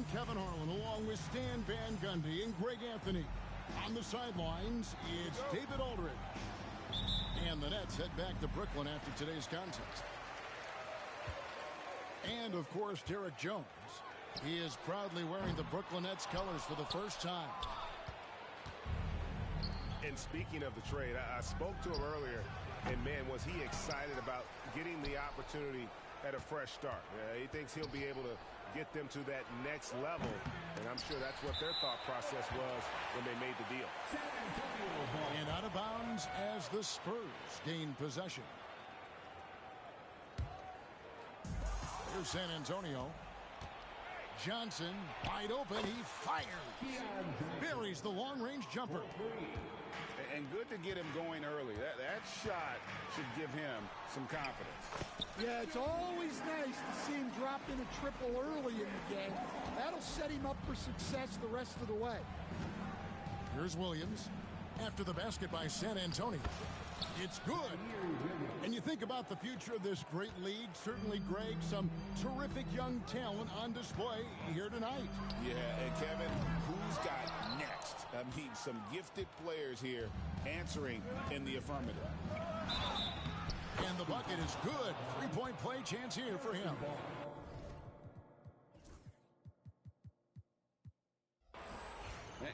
I'm Kevin Harlan, along with Stan Van Gundy and Greg Anthony. On the sidelines, it's David Aldridge. And the Nets head back to Brooklyn after today's contest. And, of course, Derek Jones. He is proudly wearing the Brooklyn Nets colors for the first time. And speaking of the trade, I spoke to him earlier, and, man, was he excited about getting the opportunity at a fresh start. He thinks he'll be able to get them to that next level, and I'm sure that's what their thought process was when they made the deal. And out of bounds as the Spurs gain possession. Here's San Antonio. Johnson, wide open, he fires. Buries the long-range jumper. And good to get him going early. That shot should give him some confidence. Yeah, it's always nice to see him drop in a triple early in the game. That'll set him up for success the rest of the way. Here's Williams. After the basket by San Antonio. It's good. And you think about the future of this great league. Certainly, Greg, some terrific young talent on display here tonight. Yeah, and Kevin, who's got next? I mean, some gifted players here answering in the affirmative. And the bucket is good. Three-point play chance here for him.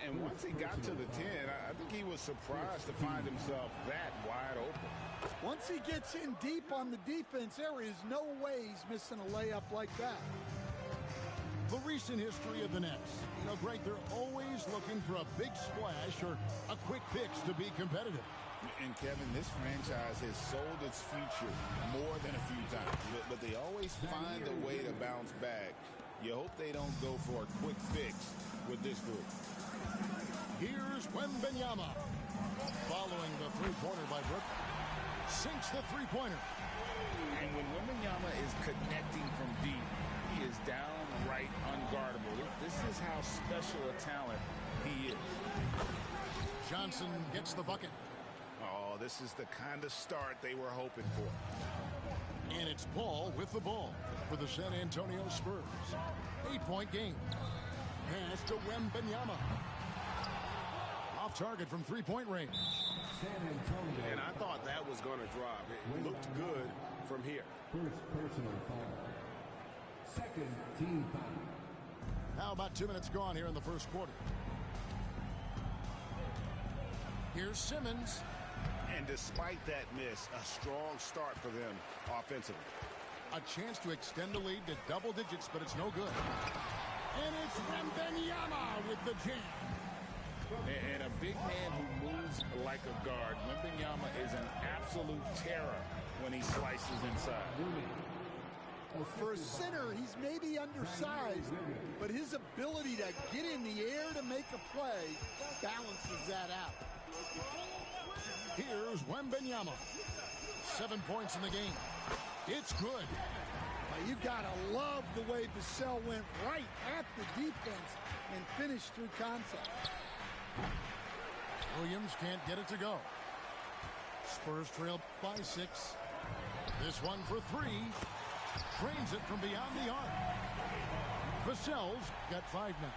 And once he got to the 10, I think he was surprised to find himself that wide open. Once he gets in deep on the defense, there is no way he's missing a layup like that. The recent history of the Nets. You know, Greg, they're always looking for a big splash or a quick fix to be competitive. And, Kevin, this franchise has sold its future more than a few times. But they always find a way to bounce back. You hope they don't go for a quick fix with this group. Here's Wembanyama. Following the three-pointer by Brooklyn. Sinks the three-pointer. And when Wembanyama is connecting from deep, he is downright unguardable. This is how special a talent he is. Johnson gets the bucket. Oh, this is the kind of start they were hoping for. And it's Paul with the ball for the San Antonio Spurs. 8-point game. Pass to Wembanyama. Off target from three-point range. And I thought that was going to drop. It looked good from here. First personal foul. Second team foul. How about 2 minutes gone here in the first quarter? Here's Simmons. And despite that miss, a strong start for them offensively. A chance to extend the lead to double digits, but it's no good. And it's Wembanyama with the jam. And a big man who moves like a guard. Wembanyama is an absolute terror when he slices inside. For a center, he's maybe undersized, but his ability to get in the air to make a play balances that out. Here's Wembanyama. 7 points in the game. It's good. You gotta love the way Vassell went right at the defense and finished through contact. Williams can't get it to go. Spurs trail by 6. This one for 3. Drains it from beyond the arc. Vassell's got 5 now.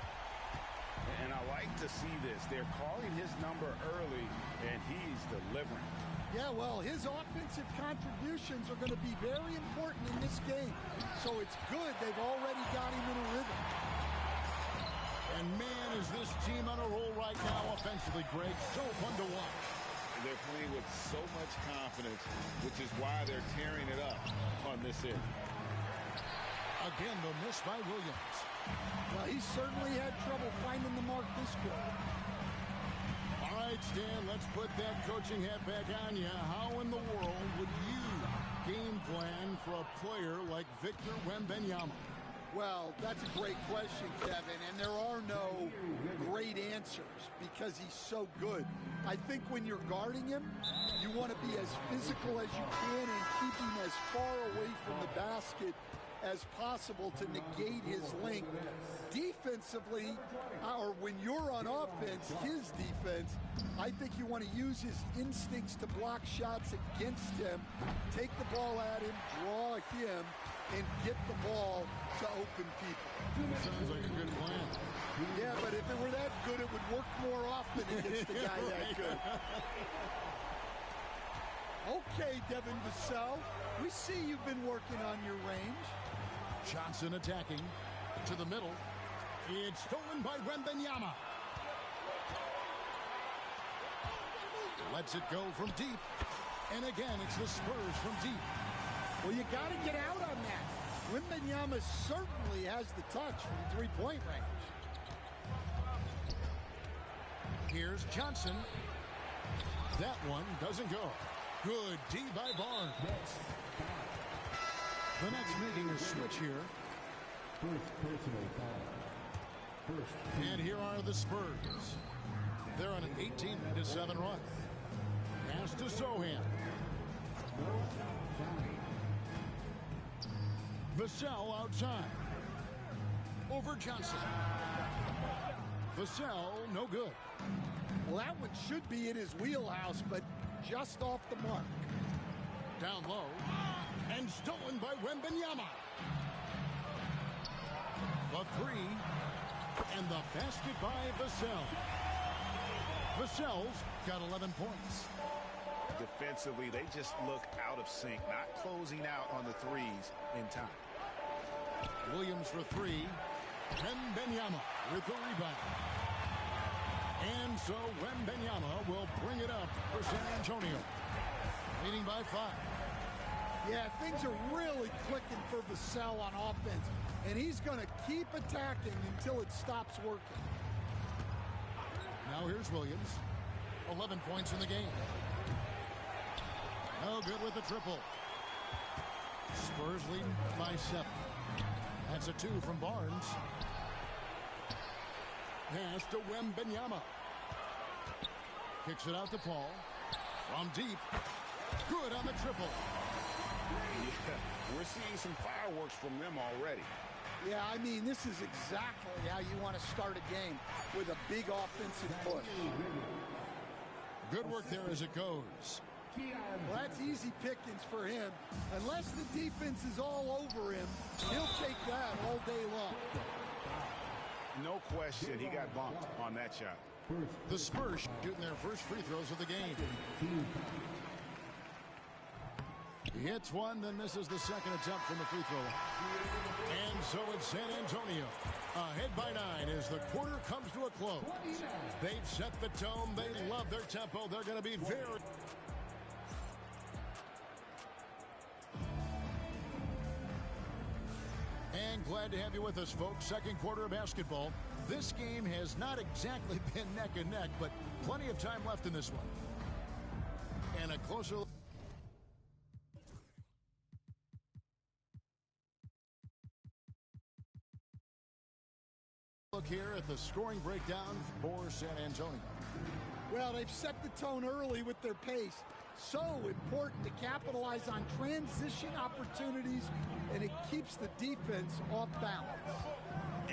And I like to see this. They're calling his number early, and he's delivering. Yeah, well, his offensive contributions are going to be very important in this game. So it's good they've already got him in a rhythm. And, man, is this team on a roll right now offensively, Greg. So fun to watch. They're playing with so much confidence, which is why they're tearing it up on this end. Again, the miss by Williams. Well, he certainly had trouble finding the mark this quarter. All right, Stan, let's put that coaching hat back on you. How in the world would you game plan for a player like Victor Wembanyama? Well, that's a great question, Kevin, and there are no great answers because he's so good. I think when you're guarding him, you want to be as physical as you can and keep him as far away from the basket as possible to negate his length. Defensively, or when you're on offense, his defense, I think you want to use his instincts to block shots against him, take the ball at him, draw him, and get the ball to open people. Sounds like a good plan. Yeah, but if it were that good, it would work more often against a guy that good. Okay, Devin Vassell, we see you've been working on your range. Johnson attacking to the middle. It's stolen by Wembanyama. Lets it go from deep. And again, it's the Spurs from deep. Well, you got to get out on that. Wembanyama certainly has the touch from three-point range. Here's Johnson. That one doesn't go. Good D by Barnes. The Nets making a switch here. First personal foul. And here are the Spurs. They're on an 18-7 run. Pass to Sohan. Vassell outside. Over Johnson. Vassell, no good. Well, that one should be in his wheelhouse, but just off the mark. Down low. And stolen by Wembanyama. The three. And the basket by Vassell. Vassell's got 11 points. Defensively, they just look out of sync, not closing out on the threes in time. Williams for three. Wembanyama with the rebound. And so Wembanyama will bring it up for San Antonio. Leading by 5. Yeah, things are really clicking for Vassell on offense. And he's going to keep attacking until it stops working. Now here's Williams. 11 points in the game. No good with the triple. Spurs leading by 7. That's a 2 from Barnes. Pass to Wembanyama. Kicks it out to Paul. From deep. Good on the triple. Yeah, we're seeing some fireworks from them already. Yeah, I mean, this is exactly how you want to start a game, with a big offensive push. Good work there as it goes. Well, that's easy pickings for him. Unless the defense is all over him, he'll take that all day long. No question, he got bumped on that shot. The Spurs shooting their first free throws of the game. He hits one, then misses the second attempt from the free throw line. And so it's San Antonio. Ahead by 9 as the quarter comes to a close. They've set the tone. They love their tempo. They're going to be very... And glad to have you with us, folks. Second quarter of basketball. This game has not exactly been neck and neck, but plenty of time left in this one. And a closer look. Look here at the scoring breakdown for San Antonio. Well, they've set the tone early with their pace. So important to capitalize on transition opportunities, and it keeps the defense off balance.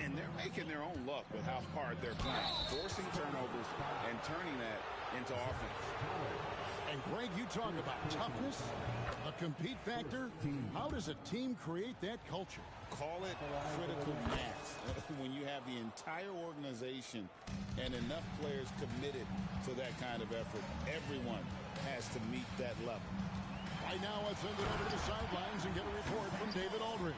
And they're making their own luck with how hard they're playing, forcing turnovers and turning that into offense. And Greg, you talk about toughness, a compete factor. How does a team create that culture? Call it critical mass. When you have the entire organization and enough players committed to that kind of effort, everyone has to meet that level. Right now, let's send it over to the sidelines and get a report from David Aldridge.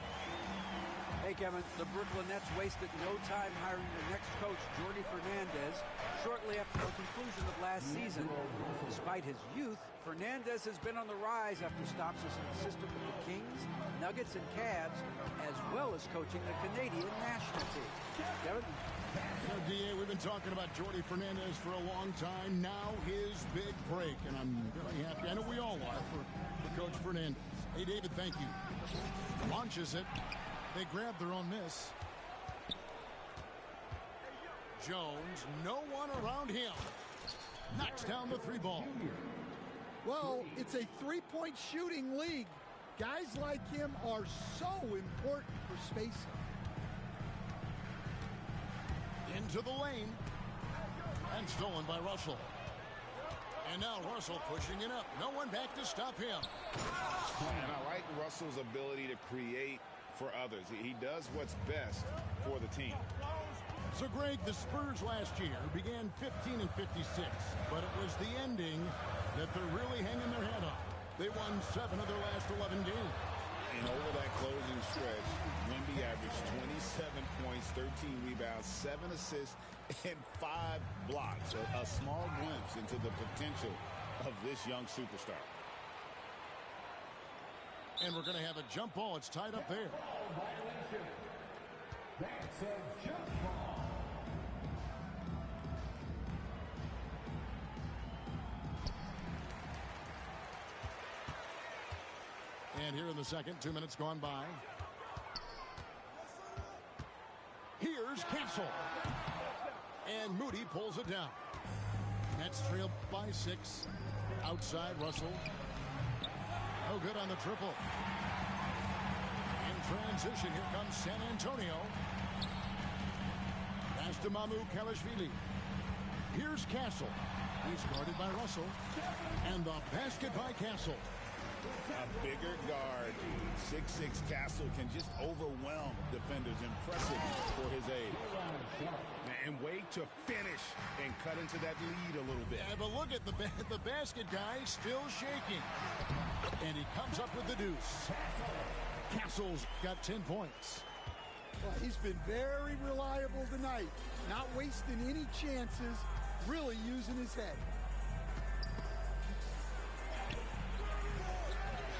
Hey, Kevin, the Brooklyn Nets wasted no time hiring the next coach, Jordi Fernandez, shortly after the conclusion of last season. Despite his youth, Fernandez has been on the rise after stops as an assistant with the Kings, Nuggets, and Cavs, as well as coaching the Canadian national team. Kevin? DA, we've been talking about Jordi Fernandez for a long time. Now his big break, and I'm really happy. I know we all are for Coach Fernandez. Hey, David, thank you. Launches it. They grab their own miss. Jones, no one around him. Knocks down the 3 ball. Well, it's a three-point shooting league. Guys like him are so important for spacing. Into the lane. And stolen by Russell. And now Russell pushing it up. No one back to stop him. And I like Russell Castle's ability to create for others. He does what's best for the team. So, Greg, the Spurs last year began 15 and 56, but it was the ending that they're really hanging their head on. They won 7 of their last 11 games. And over that closing stretch, Wemby averaged 27 points, 13 rebounds, 7 assists, and 5 blocks. A small glimpse into the potential of this young superstar. And we're going to have a jump ball. It's tied up there. That's a jump ball. And here in the second, 2 minutes gone by. Here's Castle. And Moody pulls it down. Nets trail by 6. Outside, Russell. No good on the triple. In transition, here comes San Antonio. Pass to Mamu Kalashvili. Here's Castle. He's guarded by Russell. And the basket by Castle. A bigger guard, 6'6" Castle can just overwhelm defenders. Impressive for his age. And wait to finish and cut into that lead a little bit. Yeah, but look at the basket guy still shaking. And he comes up with the deuce. Castle's got 10 points. Well, he's been very reliable tonight. Not wasting any chances, really using his head.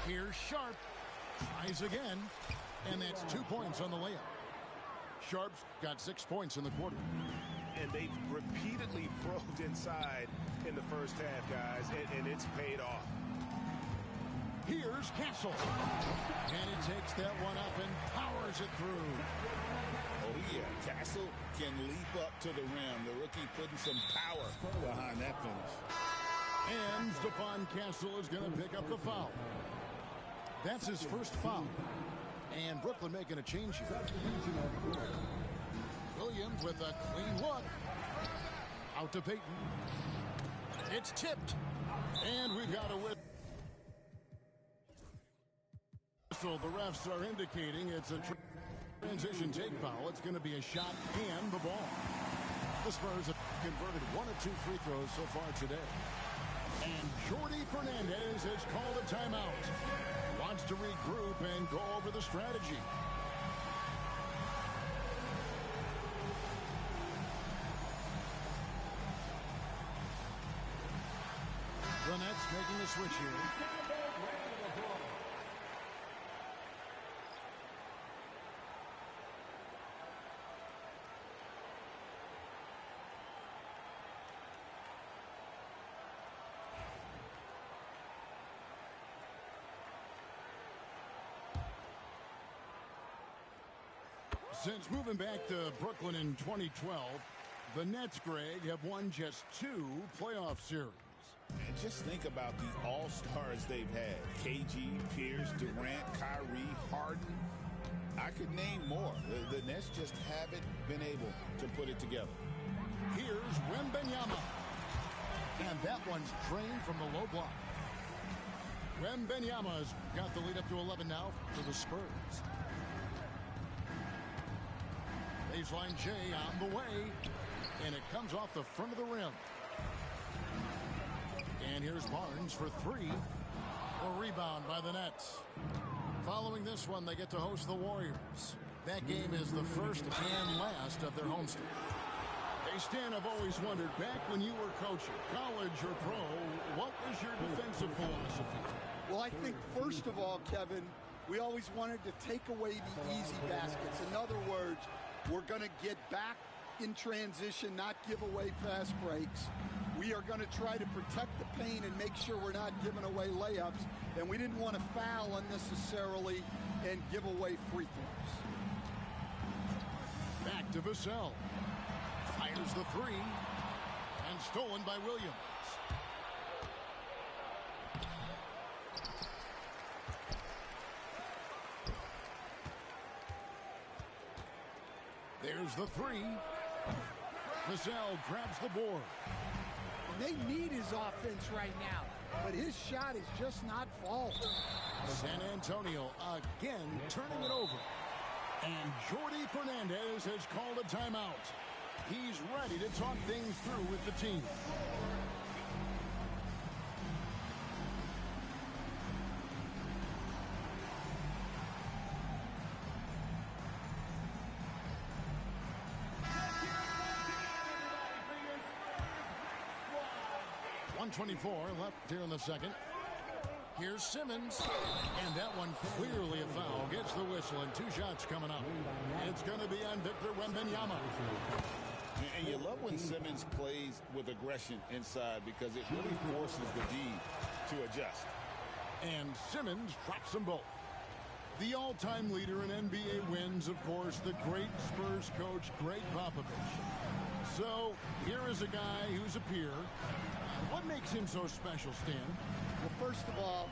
Here's Sharp. Tries again. And that's 2 points on the layup. Sharp's got 6 points in the quarter. And they've repeatedly probed inside in the first half, guys, and it's paid off. Here's Castle. And he takes that one up and powers it through. Oh, yeah. Castle can leap up to the rim. The rookie putting some power behind that finish. And Stephon Castle is going to pick up the foul. That's his first foul. And Brooklyn making a change here. Williams with a clean look. Out to Payton. It's tipped. And we've got a whistle. The refs are indicating it's a transition take foul. It's going to be a shot and the ball. The Spurs have converted 1 of 2 free throws so far today. And Jordi Fernandez has called a timeout. Wants to regroup and go over the strategy. The Nets making a switch here. Since moving back to Brooklyn in 2012, the Nets, Greg, have won just 2 playoff series. And just think about the all-stars they've had. KG, Pierce, Durant, Kyrie, Harden. I could name more. The Nets just haven't been able to put it together. Here's Wembanyama. And that one's drained from the low block. Wembanyama's got the lead up to 11 now for the Spurs. Baseline J on the way. And it comes off the front of the rim. And here's Barnes for 3. A rebound by the Nets. Following this one, they get to host the Warriors. That game is the first and last of their homestand. Hey, Stan, I've always wondered, back when you were coaching, college or pro, what was your defensive philosophy? Well, I think, first of all, Kevin, we always wanted to take away the easy baskets. In other words, we're going to get back in transition, not give away fast breaks. We are going to try to protect the paint and make sure we're not giving away layups. And we didn't want to foul unnecessarily and give away free throws. Back to Vassell. Fires the 3. And stolen by Williams. There's the 3. Vassell grabs the board. They need his offense right now. but his shot is just not falling. San Antonio again turning it over. And Jordi Fernandez has called a timeout. He's ready to talk things through with the team. .124 left here in the second. Here's Simmons, and that one clearly a foul. Gets the whistle, and 2 shots coming up. It's going to be on Victor Wembanyama. And you love when Simmons plays with aggression inside because it really forces the D to adjust. And Simmons drops them both. The all-time leader in NBA wins, of course, the great Spurs coach, Greg Popovich. So here is a guy who's a peer. What makes him so special, Stan? Well, first of all,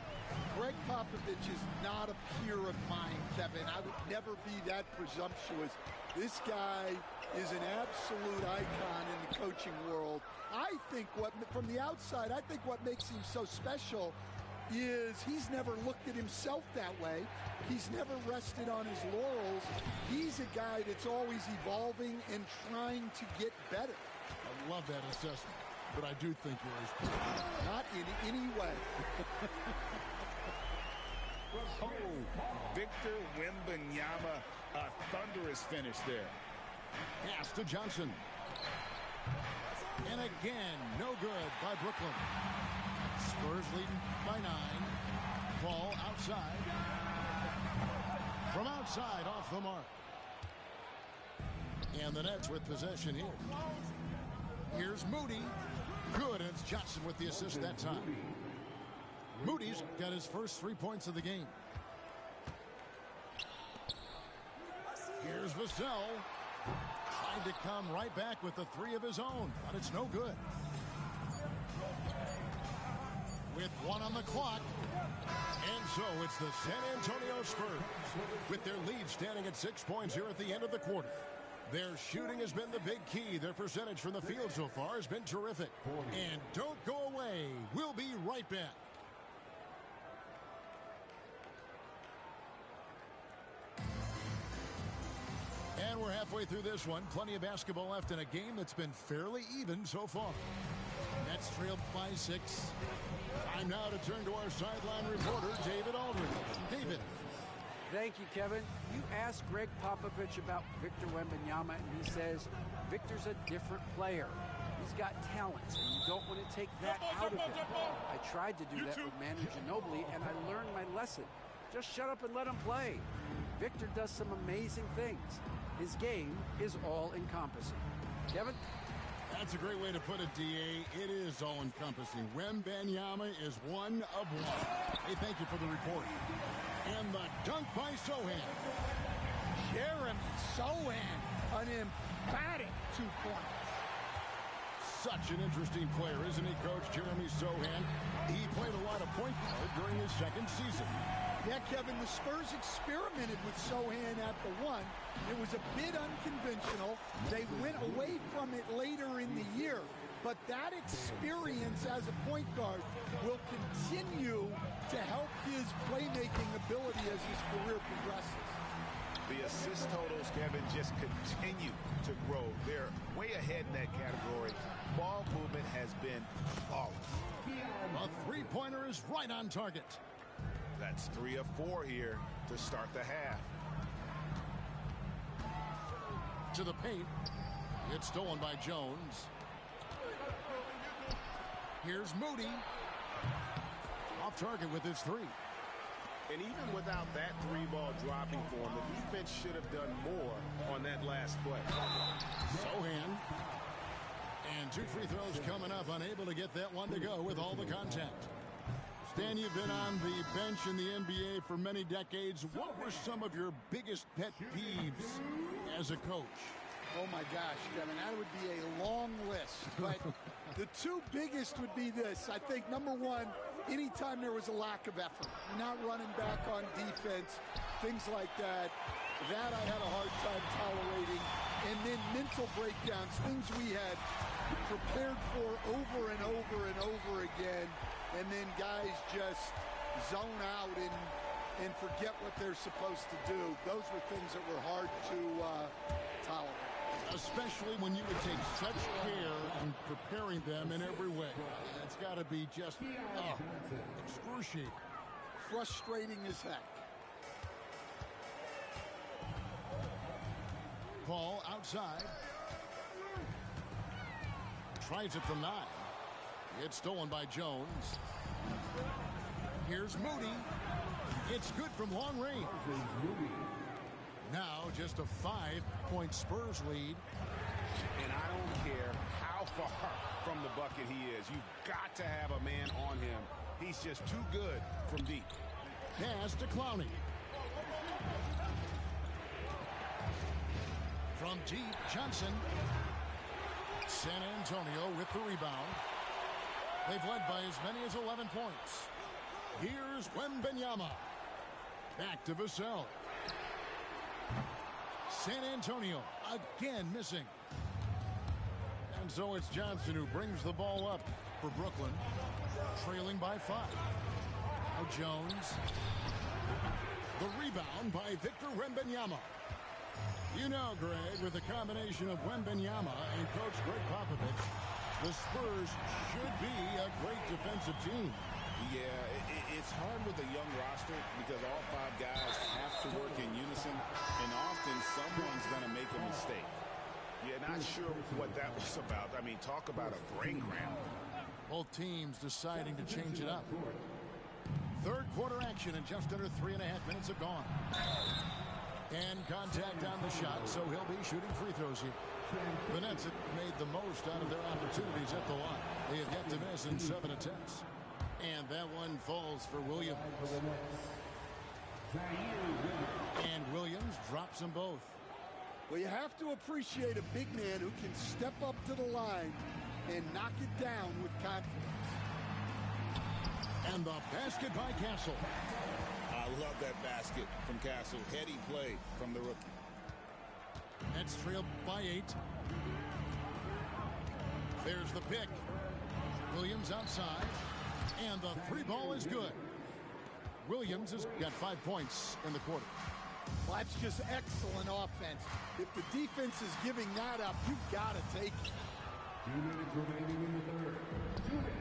Greg Popovich is not a peer of mine, Kevin. I would never be that presumptuous. This guy is an absolute icon in the coaching world. I think from the outside, I think what makes him so special is he's never looked at himself that way. He's never rested on his laurels. He's a guy that's always evolving and trying to get better. I love that assessment, but I do think you're his peer. Not in any way. Oh, Victor Wembanyama, a thunderous finish there. Pass to Johnson. And again, no good by Brooklyn. Spurs leading by 9. Ball outside. From outside, off the mark. And the Nets with possession here. Here's Moody. Good, and it's Johnson with the assist that time. Moody's got his first 3 points of the game. Here's Vassell. Trying to come right back with the 3 of his own, but it's no good. With 1 on the clock. And so it's the San Antonio Spurs with their lead standing at 6 points here at the end of the quarter. Their shooting has been the big key. Their percentage from the field so far has been terrific. And don't go away. We'll be right back. And we're halfway through this one. Plenty of basketball left in a game that's been fairly even so far. Nets trailed by 6. Time now to turn to our sideline reporter, David Aldridge. David. Thank you, Kevin. You asked Greg Popovich about Victor Wembanyama, and he says Victor's a different player. He's got talent, and you don't want to take that out of him. I tried to do that with Manu Ginobili, and I learned my lesson. Just shut up and let him play. Victor does some amazing things. His game is all-encompassing. Kevin? That's a great way to put it, D.A. It is all-encompassing. Wembanyama is one of one. Hey, thank you for the report. And the dunk by Sohan. Jeremy Sohan, an emphatic 2 points. Such an interesting player, isn't he, Coach? Jeremy Sohan. He played a lot of point guard during his second season. Yeah, Kevin, the Spurs experimented with Sohan at the 1. It was a bit unconventional. They went away from it later in the year. But that experience as a point guard will continue to help his playmaking ability as his career progresses. The assist totals, Kevin, just continue to grow. They're way ahead in that category. Ball movement has been flawless. A three-pointer is right on target. That's 3 of 4 here to start the half. To the paint. It's stolen by Jones. Here's Moody. Off target with his 3. And even without that 3-ball dropping for him, the defense should have done more on that last play. Sohan. And 2 free throws coming up. Unable to get that one to go with all the contact. Stan, you've been on the bench in the NBA for many decades. What were some of your biggest pet peeves as a coach? Oh, my gosh, Kevin, that would be a long list. But the 2 biggest would be this. I think, number 1, anytime there was a lack of effort, you're not running back on defense, things like that, that I had a hard time tolerating. And then mental breakdowns, things we had prepared for over and over and over again. and then guys just zone out and forget what they're supposed to do. Those were things that were hard to tolerate. Especially when you would take such care in preparing them in every way. It's got to be just excruciating. Frustrating as heck. Ball outside. Tries it from 9. It's stolen by Jones. Here's Moody. It's good from long range. Now just a 5-point Spurs lead. And I don't care how far from the bucket he is. You've got to have a man on him. He's just too good from deep. Pass to Clowney. From deep, Johnson. San Antonio with the rebound. They've led by as many as 11 points. Here's Wembanyama. Back to Vassell. San Antonio again missing. And so it's Johnson who brings the ball up for Brooklyn, trailing by 5. Now Jones. The rebound by Victor Wembanyama. You know, Greg, with the combination of Wembanyama and Coach Greg Popovich, the Spurs should be a great defensive team. Yeah, it's hard with a young roster because all 5 guys have to work in unison, and often someone's going to make a mistake. Yeah, not sure what that was about. I mean, talk about a brain cramp. Both teams deciding to change it up. Third quarter action, and just under 3.5 minutes have gone. And contact on the shot, so he'll be shooting free throws here. The Nets have made the most out of their opportunities at the line. They have yet to miss in 7 attempts. And that one falls for Williams. And Williams drops them both. Well, you have to appreciate a big man who can step up to the line and knock it down with confidence. And the basket by Castle. I love that basket from Castle. Heady play from the rookie. Nets trailed by 8. There's the pick. Williams outside. And the 3 ball is good. Williams has got 5 points in the quarter. Well, that's just excellent offense. If the defense is giving that up, you've got to take it. 2 minutes remaining in the third. 2 minutes.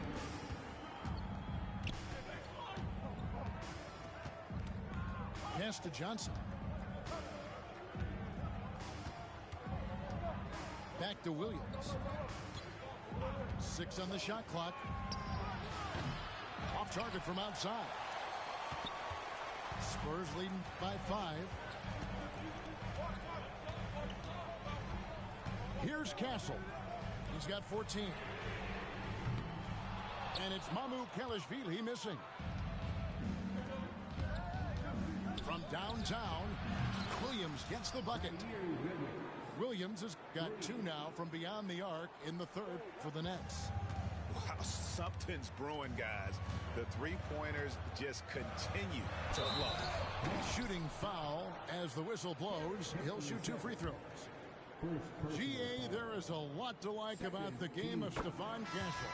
Pass to Johnson. Back to Williams. 6 on the shot clock. Off target from outside. Spurs leading by 5. Here's Castle. He's got 14. And it's Mamu Kalashvili missing. From downtown, Williams gets the bucket. Williams has got 2 now from beyond the arc in the third for the Nets. Wow, something's brewing, guys. The 3-pointers just continue to flow. Shooting foul as the whistle blows. He'll shoot 2 free throws. GA, there is a lot to like about the game of Stephon Castle.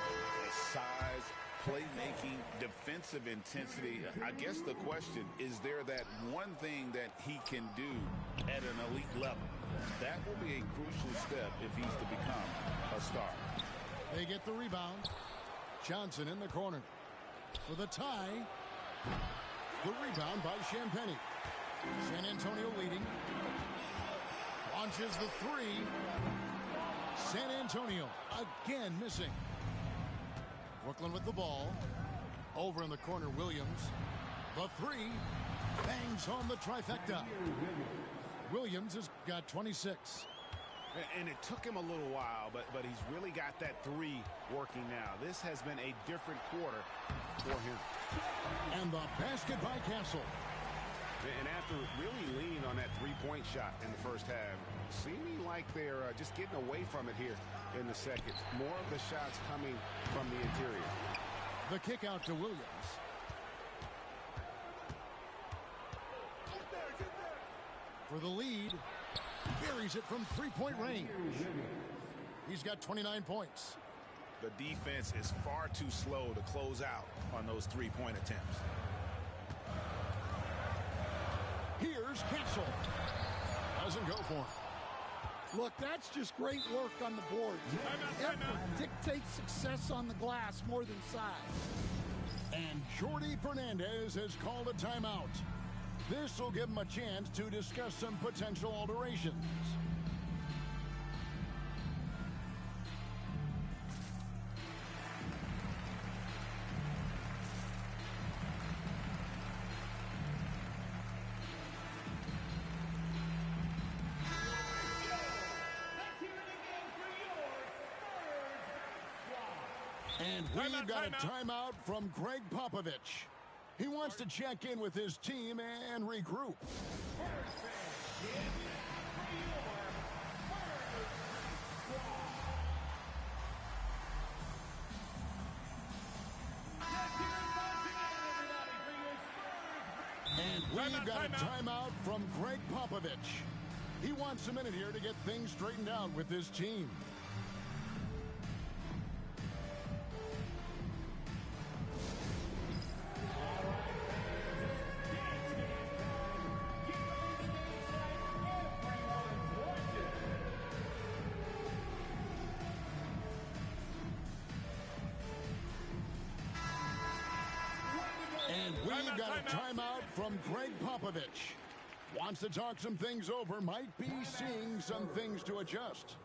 Size, playmaking, defensive intensity. I guess the question, is there that one thing that he can do at an elite level? That will be a crucial step if he's to become a star. They get the rebound. Johnson in the corner. For the tie. The rebound by Champagnie. San Antonio leading. Launches the 3. San Antonio again missing. Brooklyn with the ball. Over in the corner, Williams. The 3. Bangs home the trifecta. Williams has got 26. And it took him a little while, but he's really got that 3 working now. This has been a different quarter for him. And the basket by Castle. And after really leaning on that 3-point shot in the first half, seeming like they're just getting away from it here in the second. More of the shots coming from the interior. The kick out to Williams. For the lead. Buries it from 3-point range. He's got 29 points. The defense is far too slow to close out on those three-point attempts. Here's Castle. Doesn't go for him. Look, that's just great work on the board. Effort dictates success on the glass more than size. And Jordi Fernandez has called a timeout. This will give him a chance to discuss some potential alterations. And we've got a timeout from Greg Popovich. He wants to check in with his team and regroup. And we've got a timeout from Greg Popovich. He wants a minute here to get things straightened out with his team. And we've got a timeout from Greg Popovich. Wants to talk some things over, might be seeing some things to adjust.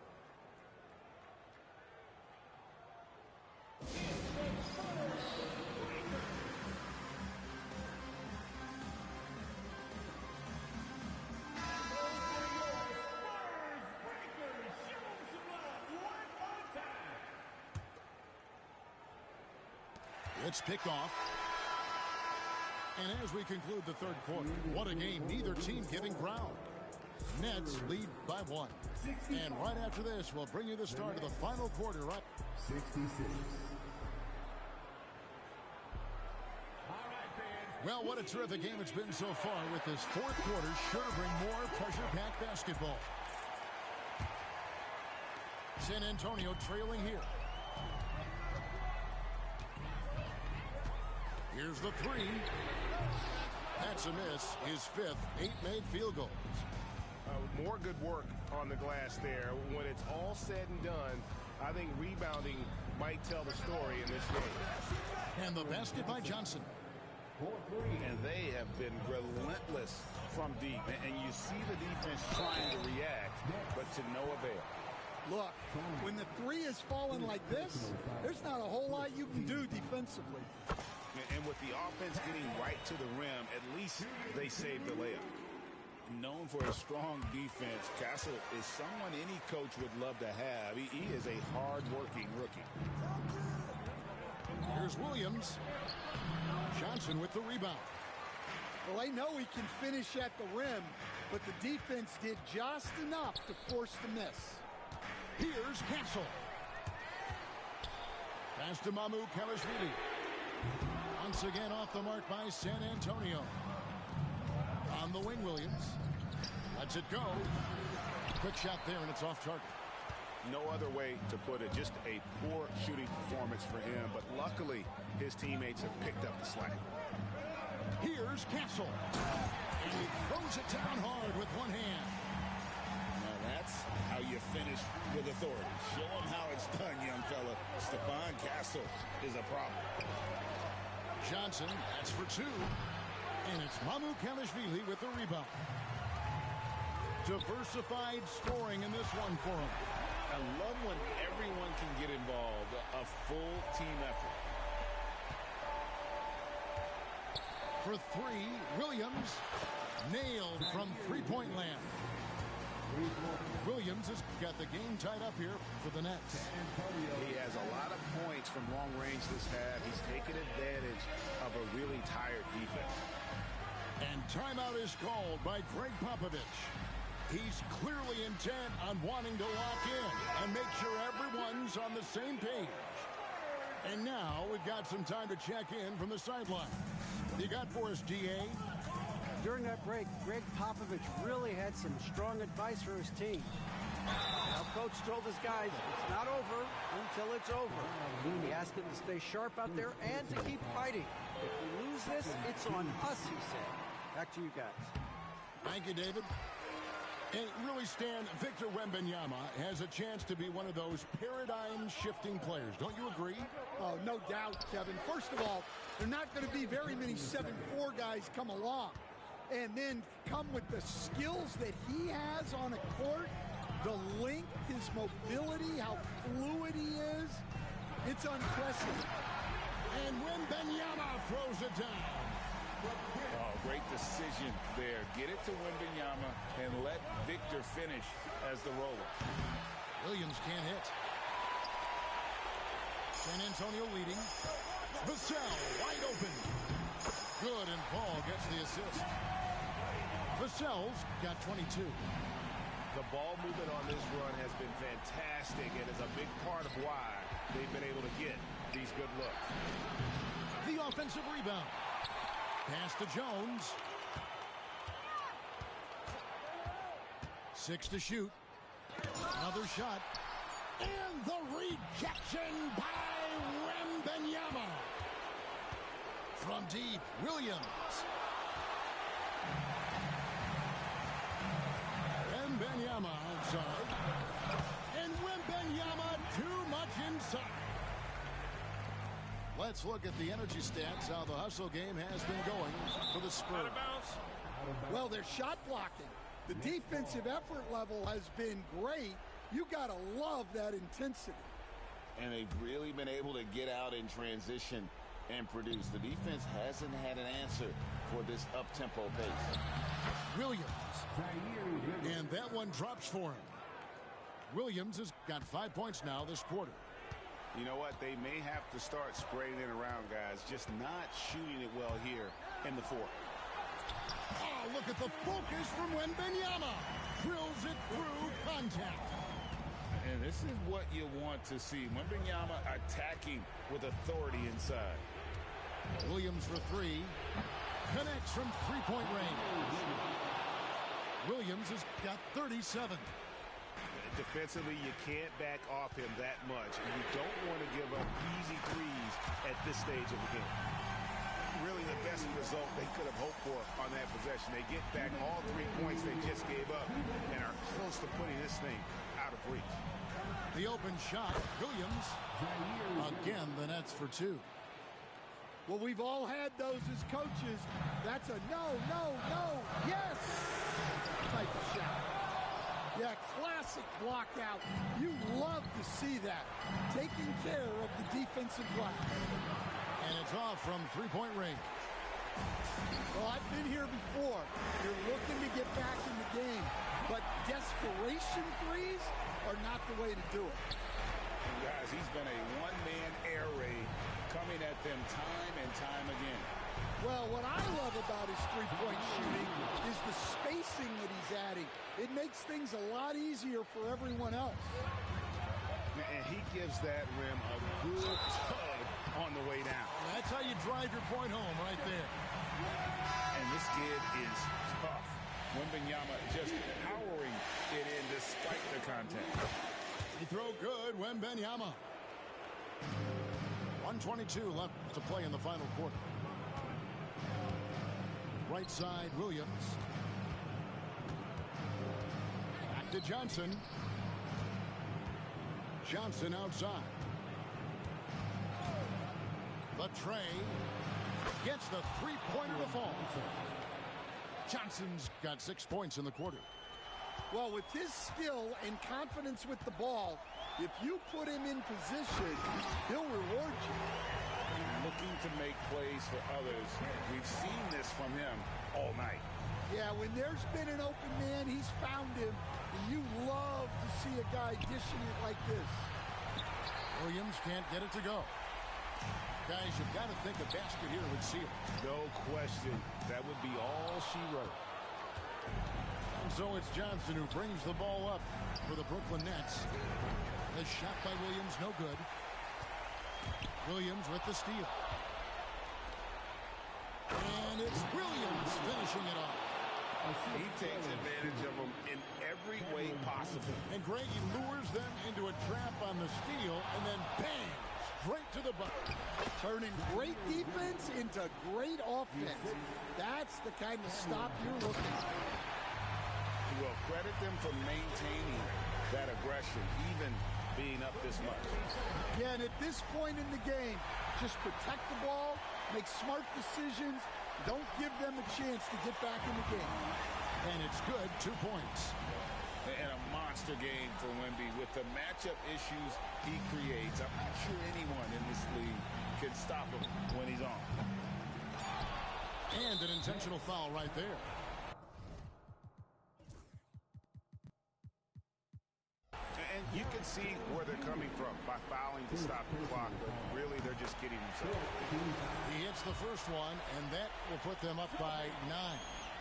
It's picked off. And as we conclude the third quarter, what a game, neither team giving ground. Nets lead by 1. And right after this, we'll bring you the start of the final quarter. Right. 66. Well, what a terrific game it's been so far, with this fourth quarter sure to bring more pressure-packed basketball. San Antonio trailing here. Here's the three. That's a miss. His fifth, 8 made field goals. More good work on the glass there. When it's all said and done, I think rebounding might tell the story in this game. And the basket by Johnson. And they have been relentless from deep. And you see the defense trying to react, but to no avail. Look, when the three is falling like this, there's not a whole lot you can do defensively. And with the offense getting right to the rim, at least they saved the layup. Known for his strong defense, Castle is someone any coach would love to have. He is a hard-working rookie. Here's Williams. Johnson with the rebound. Well, I know he can finish at the rim, but the defense did just enough to force the miss. Here's Castle. Pass to Mamu Kalashvili. Once again off the mark by San Antonio. On the wing, Williams. Lets it go. Quick shot there, and it's off target. No other way to put it. Just a poor shooting performance for him. But luckily, his teammates have picked up the slack. Here's Castle. And he throws it down hard with one hand. Now that's how you finish with authority. Show him how it's done, young fella. Stephon Castle is a problem. Johnson, that's for 2. And it's Mamu Kalashvili with the rebound. Diversified scoring in this one for him. I love when everyone can get involved. A full team effort. For 3, Williams nailed from three-point land. Williams has got the game tied up here for the Nets. He has a lot of points from long range this half. He's taken advantage of a really tired defense. And timeout is called by Greg Popovich. He's clearly intent on wanting to lock in and make sure everyone's on the same page. And now we've got some time to check in from the sideline. What do you got for us, DA? During that break, Greg Popovich really had some strong advice for his team. Now, coach told his guys it's not over until it's over. He asked them to stay sharp out there and to keep fighting. If we lose this, it's on us, he said. Back to you guys. Thank you, David. And really, Stan, Victor Wembanyama has a chance to be one of those paradigm-shifting players. Don't you agree? Oh, no doubt, Kevin. First of all, there are not going to be very many 7'4 guys come along. And then come with the skills that he has on a court, the length, his mobility, how fluid he is. It's unprecedented. And Wembanyama throws it down. Oh, great decision there. Get it to Wembanyama and let Victor finish as the roller. Williams can't hit. San Antonio leading. Vassell wide open. Good, and Paul gets the assist. Vassell's got 22. The ball movement on this run has been fantastic and is a big part of why they've been able to get these good looks. The offensive rebound. Pass to Jones. 6 to shoot. Another shot. And the rejection by Wembanyama. From deep, Williams. Wembanyama outside. And Wembanyama too much inside. Let's look at the energy stats, how the hustle game has been going for the Spurs. Well, they're shot blocking. The defensive effort level has been great. You got to love that intensity. And they've really been able to get out in transition and produce. The defense hasn't had an answer for this up-tempo pace. Williams. And that one drops for him. Williams has got 5 points now this quarter. You know what? They may have to start spraying it around, guys. Just not shooting it well here in the fourth. Oh, look at the focus from Wembanyama. Drills it through contact. And this is what you want to see. Wembanyama attacking with authority inside. Williams for 3. Connects from three-point range. Williams has got 37. Defensively, you can't back off him that much, and you don't want to give up easy threes at this stage of the game. Really the best result they could have hoped for on that possession. They get back all 3 points they just gave up and are close to putting this thing out of reach. The open shot, Williams. Again, the net's for 2. Well, we've all had those as coaches. That's a no, yes type of shot. Yeah, classic block out. You love to see that. Taking care of the defensive block. And it's off from three-point range. Well, I've been here before. You're looking to get back in the game, but desperation threes are not the way to do it. Guys, he's been a one-man air raid coming at them time and time again. Well, what I love about his three-point shooting is the spacing that he's adding. It makes things a lot easier for everyone else. And he gives that rim a good tug on the way down. That's how you drive your point home right there. And this kid is tough. Wembanyama just powering it in despite the contact. He throw good, Wembanyama. 1:22 left to play in the final quarter. Right side, Williams. Back to Johnson. Johnson outside. The tray gets the three-pointer to fall. Johnson's got 6 points in the quarter. Well, with his skill and confidence with the ball, if you put him in position, he'll reward you. Looking to make plays for others. We've seen this from him all night. Yeah, when there's been an open man, he's found him. And you love to see a guy dishing it like this. Williams can't get it to go. Guys, you've got to think a basket here would seal it. No question. That would be all she wrote. And so it's Johnson who brings the ball up for the Brooklyn Nets. The shot by Williams, no good. Williams with the steal. And it's Williams finishing it off. He takes advantage of them in every way possible. And Greg, he lures them into a trap on the steal, and then bang, straight to the bucket. Turning great defense into great offense. That's the kind of stop you're looking for. Well, credit them for maintaining that aggression, even being up this much. Yeah, and at this point in the game, just protect the ball, make smart decisions, don't give them a chance to get back in the game. And it's good, 2 points. And a monster game for Wemby with the matchup issues he creates. I'm not sure anyone in this league can stop him when he's on. And an intentional foul right there. And you can see where they're coming from by fouling to stop the clock, but really they're just getting themselves. He hits the first one, and that will put them up by 9.